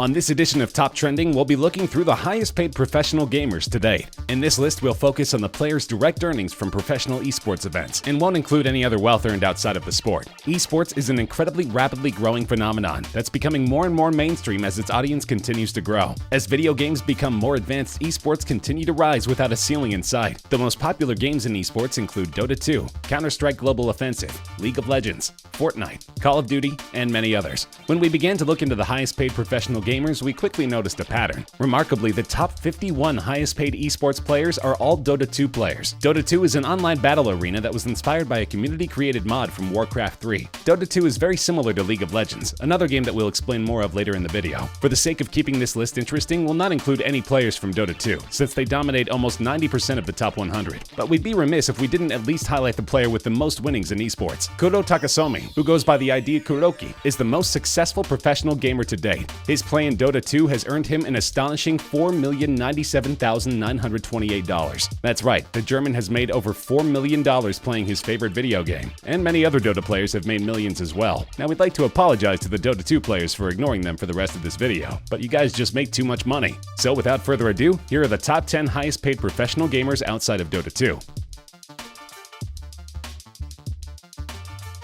On this edition of Top Trending, we'll be looking through the highest paid professional gamers to date. In this list, we'll focus on the players' direct earnings from professional esports events, and won't include any other wealth earned outside of the sport. Esports is an incredibly rapidly growing phenomenon that's becoming more and more mainstream as its audience continues to grow. As video games become more advanced, esports continue to rise without a ceiling in sight. The most popular games in esports include Dota 2, Counter-Strike Global Offensive, League of Legends, Fortnite, Call of Duty, and many others. When we began to look into the highest paid professional gamers, we quickly noticed a pattern. Remarkably, the top 51 highest paid esports players are all Dota 2 players. Dota 2 is an online battle arena that was inspired by a community-created mod from Warcraft 3. Dota 2 is very similar to League of Legends, another game that we'll explain more of later in the video. For the sake of keeping this list interesting, we'll not include any players from Dota 2, since they dominate almost 90% of the top 100. But we'd be remiss if we didn't at least highlight the player with the most winnings in esports. Kuro Takasomi, who goes by the ID Kuroki, is the most successful professional gamer to date. His play in Dota 2 has earned him an astonishing $4,097,928. That's right, the German has made over $4 million playing his favorite video game, and many other Dota players have made millions as well. Now, we'd like to apologize to the Dota 2 players for ignoring them for the rest of this video, but you guys just make too much money. So without further ado, here are the top 10 highest paid professional gamers outside of Dota 2.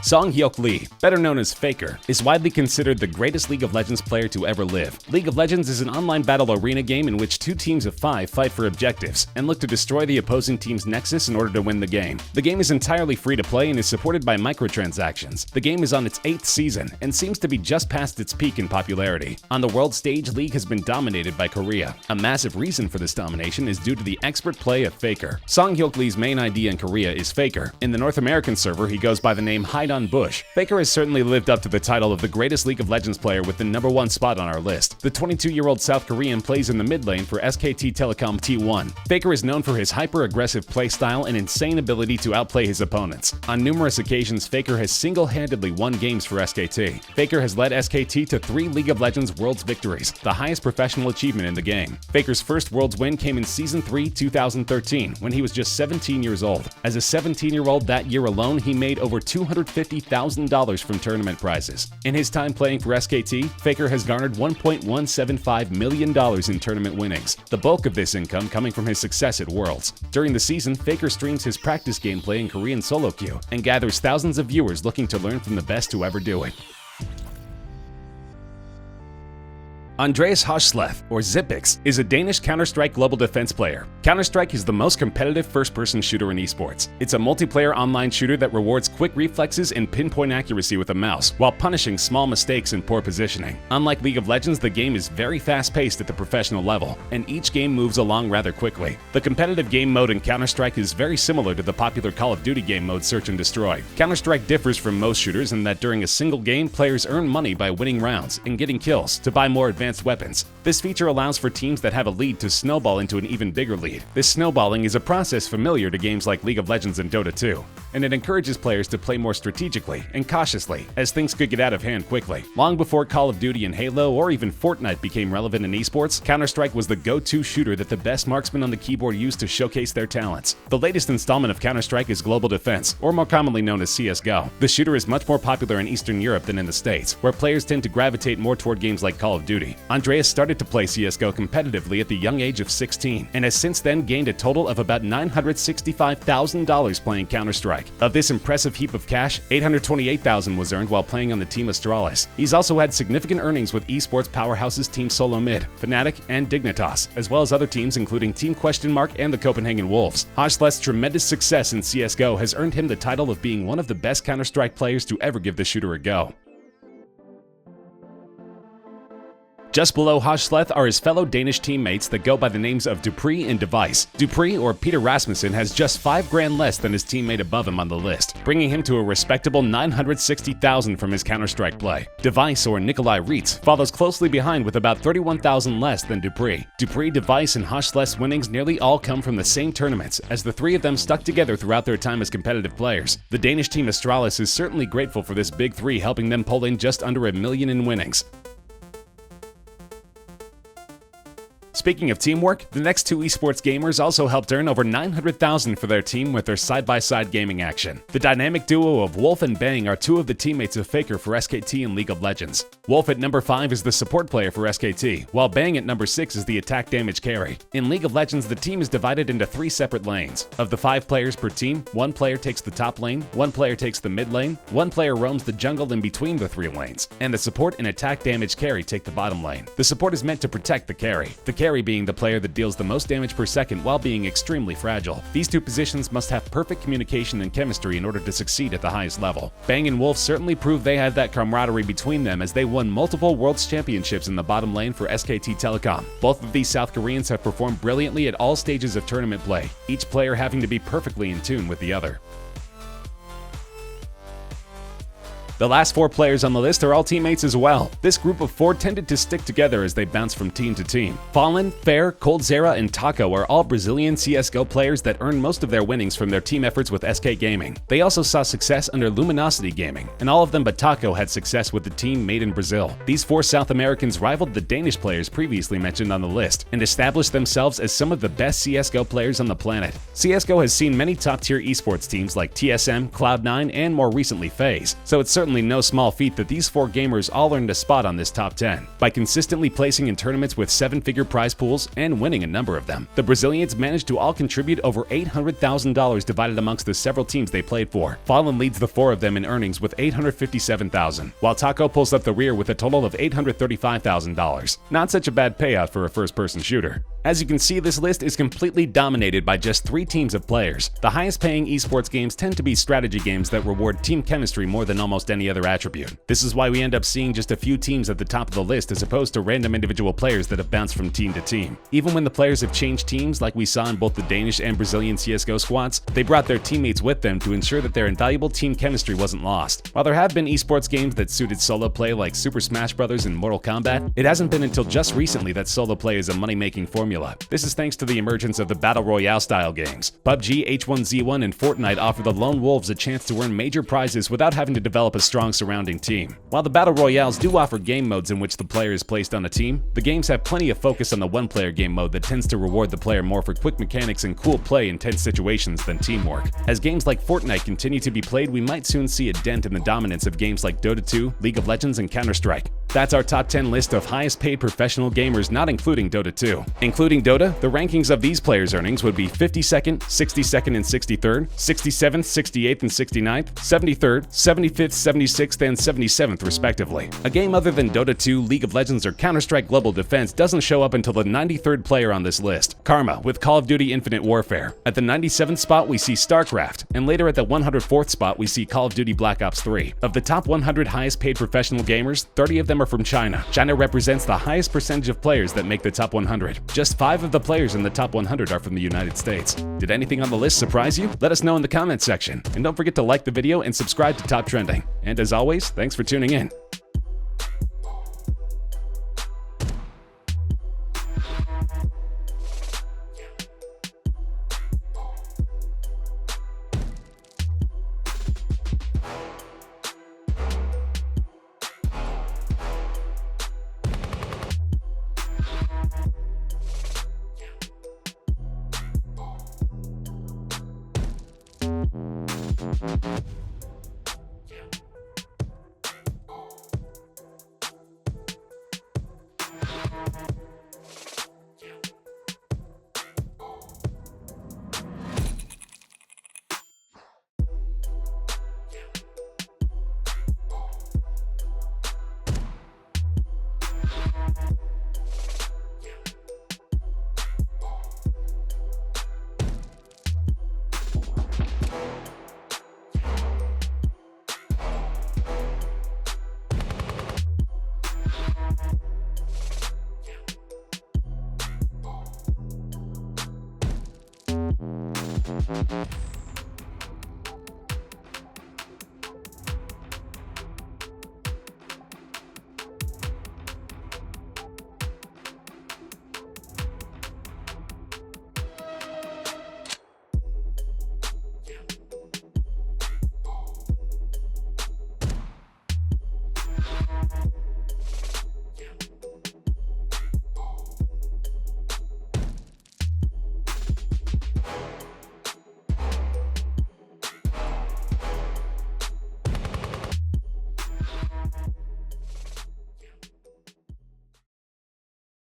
Song-hyuk Lee, better known as Faker, is widely considered the greatest League of Legends player to ever live. League of Legends is an online battle arena game in which two teams of 5 fight for objectives and look to destroy the opposing team's nexus in order to win the game. The game is entirely free to play and is supported by microtransactions. The game is on its 8th season and seems to be just past its peak in popularity. On the world stage, League has been dominated by Korea. A massive reason for this domination is due to the expert play of Faker. Song-hyuk Lee's main ID in Korea is Faker. In the North American server, he goes by the name Bush. Faker has certainly lived up to the title of the greatest League of Legends player with the #1 spot on our list. The 22-year-old South Korean plays in the mid lane for SKT Telecom T1. Faker is known for his hyper-aggressive playstyle and insane ability to outplay his opponents. On numerous occasions, Faker has single-handedly won games for SKT. Faker has led SKT to 3 League of Legends Worlds victories, the highest professional achievement in the game. Faker's first Worlds win came in Season 3, 2013, when he was just 17 years old. As a 17-year-old that year alone, he made over $250,000 from tournament prizes. In his time playing for SKT, Faker has garnered $1.175 million in tournament winnings, the bulk of this income coming from his success at Worlds. During the season, Faker streams his practice gameplay in Korean solo queue and gathers thousands of viewers looking to learn from the best to ever do it. Andreas Hochsleth, or Zipix, is a Danish Counter-Strike global defense player. Counter-Strike is the most competitive first-person shooter in esports. It's a multiplayer online shooter that rewards quick reflexes and pinpoint accuracy with a mouse, while punishing small mistakes and poor positioning. Unlike League of Legends, the game is very fast-paced at the professional level, and each game moves along rather quickly. The competitive game mode in Counter-Strike is very similar to the popular Call of Duty game mode Search and Destroy. Counter-Strike differs from most shooters in that during a single game, players earn money by winning rounds and getting kills to buy more advanced weapons. This feature allows for teams that have a lead to snowball into an even bigger lead. This snowballing is a process familiar to games like League of Legends and Dota 2, and it encourages players to play more strategically and cautiously, as things could get out of hand quickly. Long before Call of Duty and Halo or even Fortnite became relevant in esports, Counter-Strike was the go-to shooter that the best marksmen on the keyboard used to showcase their talents. The latest installment of Counter-Strike is Global Defense, or more commonly known as CSGO. The shooter is much more popular in Eastern Europe than in the States, where players tend to gravitate more toward games like Call of Duty. Andreas started to play CSGO competitively at the young age of 16, and has since then gained a total of about $965,000 playing Counter-Strike. Of this impressive heap of cash, $828,000 was earned while playing on the Team Astralis. He's also had significant earnings with esports powerhouses Team Solo Mid, Fnatic, and Dignitas, as well as other teams including Team Question Mark and the Copenhagen Wolves. Hochsleth's tremendous success in CSGO has earned him the title of being one of the best Counter-Strike players to ever give the shooter a go. Just below Hochsleth are his fellow Danish teammates that go by the names of dupreeh and device. dupreeh, or Peter Rasmussen, has just $5,000 less than his teammate above him on the list, bringing him to a respectable $960,000 from his Counter-Strike play. device, or Nikolai Reitz, follows closely behind with about $31,000 less than dupreeh. dupreeh, device, and Hochsleth's winnings nearly all come from the same tournaments, as the three of them stuck together throughout their time as competitive players. The Danish team Astralis is certainly grateful for this big three helping them pull in just under $1 million in winnings. Speaking of teamwork, the next two esports gamers also helped earn over $900,000 for their team with their side-by-side gaming action. The dynamic duo of Wolf and Bang are two of the teammates of Faker for SKT in League of Legends. Wolf at number 5 is the support player for SKT, while Bang at number 6 is the attack damage carry. In League of Legends, the team is divided into 3 separate lanes. Of the 5 players per team, 1 player takes the top lane, 1 player takes the mid lane, 1 player roams the jungle in between the 3 lanes, and the support and attack damage carry take the bottom lane. The support is meant to protect the carry being the player that deals the most damage per second while being extremely fragile. These two positions must have perfect communication and chemistry in order to succeed at the highest level. Bang and Wolf certainly proved they had that camaraderie between them as they won multiple World's Championships in the bottom lane for SKT Telecom. Both of these South Koreans have performed brilliantly at all stages of tournament play, each player having to be perfectly in tune with the other. The last 4 players on the list are all teammates as well. This group of 4 tended to stick together as they bounced from team to team. Fallen, Fair, Coldzera, and Taco are all Brazilian CSGO players that earned most of their winnings from their team efforts with SK Gaming. They also saw success under Luminosity Gaming, and all of them but Taco had success with the team made in Brazil. These 4 South Americans rivaled the Danish players previously mentioned on the list, and established themselves as some of the best CSGO players on the planet. CSGO has seen many top-tier esports teams like TSM, Cloud9, and more recently FaZe, so it's certainly no small feat that these 4 gamers all earned a spot on this top 10 by consistently placing in tournaments with 7-figure prize pools and winning a number of them. The Brazilians managed to all contribute over $800,000 divided amongst the several teams they played for. Fallen leads the 4 of them in earnings with $857,000, while Taco pulls up the rear with a total of $835,000. Not such a bad payout for a first-person shooter. As you can see, this list is completely dominated by just 3 teams of players. The highest paying esports games tend to be strategy games that reward team chemistry more than almost any other attribute. This is why we end up seeing just a few teams at the top of the list as opposed to random individual players that have bounced from team to team. Even when the players have changed teams like we saw in both the Danish and Brazilian CSGO squads, they brought their teammates with them to ensure that their invaluable team chemistry wasn't lost. While there have been esports games that suited solo play like Super Smash Bros. And Mortal Kombat, it hasn't been until just recently that solo play is a money-making formula. This is thanks to the emergence of the Battle Royale style games. PUBG, H1Z1, and Fortnite offer the lone wolves a chance to earn major prizes without having to develop a strong surrounding team. While the Battle Royales do offer game modes in which the player is placed on a team, the games have plenty of focus on the one-player game mode that tends to reward the player more for quick mechanics and cool play in tense situations than teamwork. As games like Fortnite continue to be played, we might soon see a dent in the dominance of games like Dota 2, League of Legends, and Counter-Strike. That's our top 10 list of highest paid professional gamers, not including Dota 2. Including Dota, the rankings of these players' earnings would be 52nd, 62nd, and 63rd, 67th, 68th, and 69th, 73rd, 75th, 76th, and 77th, respectively. A game other than Dota 2, League of Legends, or Counter-Strike Global Defense doesn't show up until the 93rd player on this list, Karma, with Call of Duty Infinite Warfare. At the 97th spot, we see StarCraft, and later at the 104th spot, we see Call of Duty Black Ops 3. Of the top 100 highest paid professional gamers, 30 of them are from China. China represents the highest percentage of players that make the top 100. Just 5 of the players in the top 100 are from the United States. Did anything on the list surprise you? Let us know in the comments section. And don't forget to like the video and subscribe to Top Trending. And as always, thanks for tuning in.